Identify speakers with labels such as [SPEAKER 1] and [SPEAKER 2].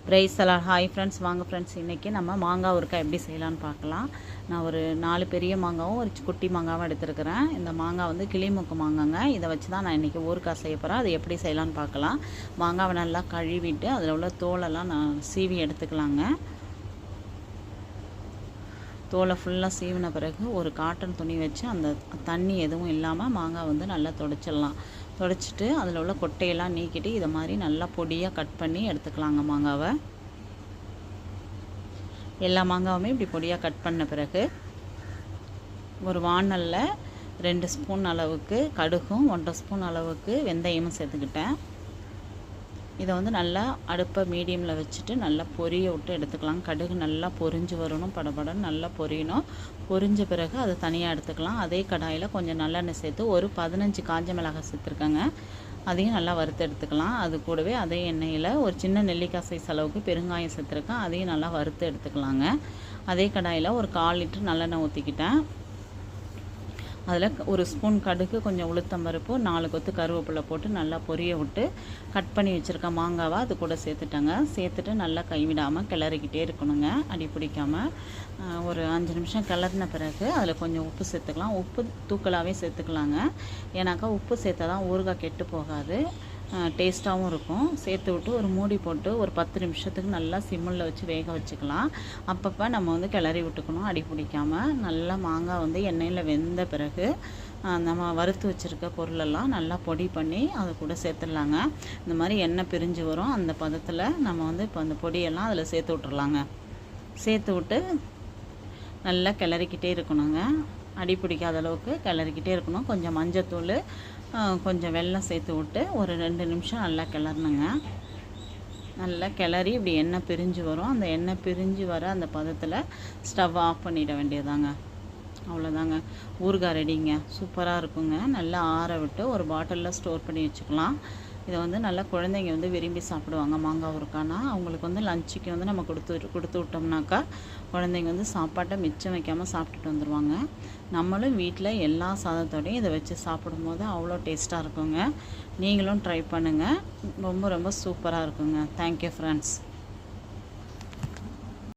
[SPEAKER 1] Price எல்லாம் hi friends. வாங்க friends, இன்றைக்கி நம்ம மாங்காய் ஊறுகாய் எப்படி செய்யலான்னு பார்க்கலாம். நான் ஒரு 4 பெரிய மாங்காவும் ஒரு குட்டி மாங்காவும் எடுத்துருக்கிறேன். இந்த மாங்காய் வந்து கிளிமூக்கு மாங்காங்க. இதை வச்சு தான் நான் இன்றைக்கி ஊறுகாய் செய்ய போகிறேன். அது எப்படி செய்யலான்னு பார்க்கலாம். மாங்காவை நல்லா கழுவிட்டு அதில் உள்ள தோலெல்லாம் நான் சீவி எடுத்துக்கலாங்க. தோலை ஃபுல்லாக சீவின பிறகு ஒரு காட்டன் துணி வச்சு அந்த தண்ணி எதுவும் இல்லாமல் மாங்காய் வந்து நல்லா துடைச்சிடலாம். துடைச்சிட்டு அதில் உள்ள கொட்டையெல்லாம் நீக்கிட்டு இதை மாதிரி நல்லா பொடியாக கட் பண்ணி எடுத்துக்கலாங்க. மாங்காவை எல்லா மாங்காவுமே இப்படி பொடியாக கட் பண்ண பிறகு ஒரு வாணலில் 2 ஸ்பூன் அளவுக்கு கடுகும் 1 ஸ்பூன் அளவுக்கு வெந்தயமும் சேர்த்துக்கிட்டேன். இதை வந்து நல்லா அடுப்பை மீடியமில் வச்சுட்டு நல்லா பொரிய விட்டு எடுத்துக்கலாம். கடுகு நல்லா பொரிஞ்சு வரணும், படபடன்னு நல்லா பொரியணும். பொரிஞ்ச பிறகு அதை தனியாக எடுத்துக்கலாம். அதே கடாயில் கொஞ்சம் நல்லெண்ணெய் சேர்த்து ஒரு 15 காஞ்ச மிளகாய் சேர்த்துருக்கேங்க. அதையும் நல்லா வறுத்து எடுத்துக்கலாம். அது கூடவே அதே எண்ணெயில் ஒரு சின்ன நெல்லிக்காய் சைஸ் அளவுக்கு பெருங்காயம் சேர்த்துருக்கேன். அதையும் நல்லா வறுத்து எடுத்துக்கலாங்க. அதே கடாயில் ஒரு 1/4 லிட்டர் நல்லெண்ணெய் ஊற்றிக்கிட்டேன். அதில் ஒரு ஸ்பூன் கடுகு, கொஞ்சம் உளுத்தம்பருப்பு, 4 கொத்து கருவேப்பிலை போட்டு நல்லா பொரிய விட்டு கட் பண்ணி வச்சுருக்க மாங்காவை அது கூட சேர்த்துட்டேங்க. சேர்த்துட்டு நல்லா கைவிடாமல் கிளறிக்கிட்டே இருக்கணுங்க, அடி பிடிக்காமல். ஒரு 5 நிமிஷம் கிளறின பிறகு அதில் கொஞ்சம் உப்பு சேர்த்துக்கலாம். உப்பு தூக்கலாகவே சேர்த்துக்கலாங்க. ஏன்னாக்கா உப்பு சேர்த்தா தான் ஊறுகாய் கெட்டு போகாது, டேஸ்ட்டாகவும் இருக்கும். சேர்த்து விட்டு ஒரு மூடி போட்டு ஒரு 10 நிமிஷத்துக்கு நல்லா சிம்மில் வச்சு வேக வச்சுக்கலாம். அப்பப்போ நம்ம வந்து கிளறி விட்டுக்கணும், அடி பிடிக்காமல். நல்லா மாங்காய் வந்து எண்ணெயில் வெந்த பிறகு நம்ம வறுத்து வச்சுருக்க பொருளெல்லாம் நல்லா பொடி பண்ணி அதை கூட சேர்த்துடலாங்க. இந்த மாதிரி எண்ணெய் பிரிஞ்சு வரும் அந்த பதத்தில் நம்ம வந்து இப்போ அந்த பொடியெல்லாம் அதில் சேர்த்து விட்டுறலாங்க. சேர்த்து விட்டு நல்லா கிளறிக்கிட்டே இருக்கணுங்க, அடி பிடிக்காத அளவுக்கு கிளறிக்கிட்டே இருக்கணும். கொஞ்சம் மஞ்சத்தூள், கொஞ்சம் வெல்லம் சேர்த்து விட்டு ஒரு 2 நிமிஷம் நல்லா கிளறணுங்க. நல்லா கிளறி இப்படி எண்ணெய் பிரிஞ்சு வரும். அந்த எண்ணெய் பிரிஞ்சு வர அந்த பதத்தில் ஸ்டவ் ஆஃப் பண்ணிட வேண்டியதாங்க. அவ்வளோதாங்க, ஊறுகாய் ரெடிங்க. சூப்பராக இருக்குங்க. நல்லா ஆற விட்டு ஒரு பாட்டிலில் ஸ்டோர் பண்ணி வச்சுக்கலாம். இதை வந்து நல்லா குழந்தைங்க வந்து விரும்பி சாப்பிடுவாங்க. மாங்காய் ஊறுகாய்னா அவங்களுக்கு வந்து லஞ்சுக்கு வந்து நம்ம கொடுத்து விட்டோம்னாக்கா குழந்தைங்க வந்து சாப்பாட்டை மிச்சம் வைக்காமல் சாப்பிட்டுட்டு வந்துடுவாங்க. நம்மளும் வீட்டில் எல்லா சாதத்தோடையும் இதை வச்சு சாப்பிடும்போது அவ்வளோ டேஸ்ட்டாக இருக்குங்க. நீங்களும் ட்ரை பண்ணுங்கள், ரொம்ப ரொம்ப சூப்பராக இருக்குங்க. Thank you friends.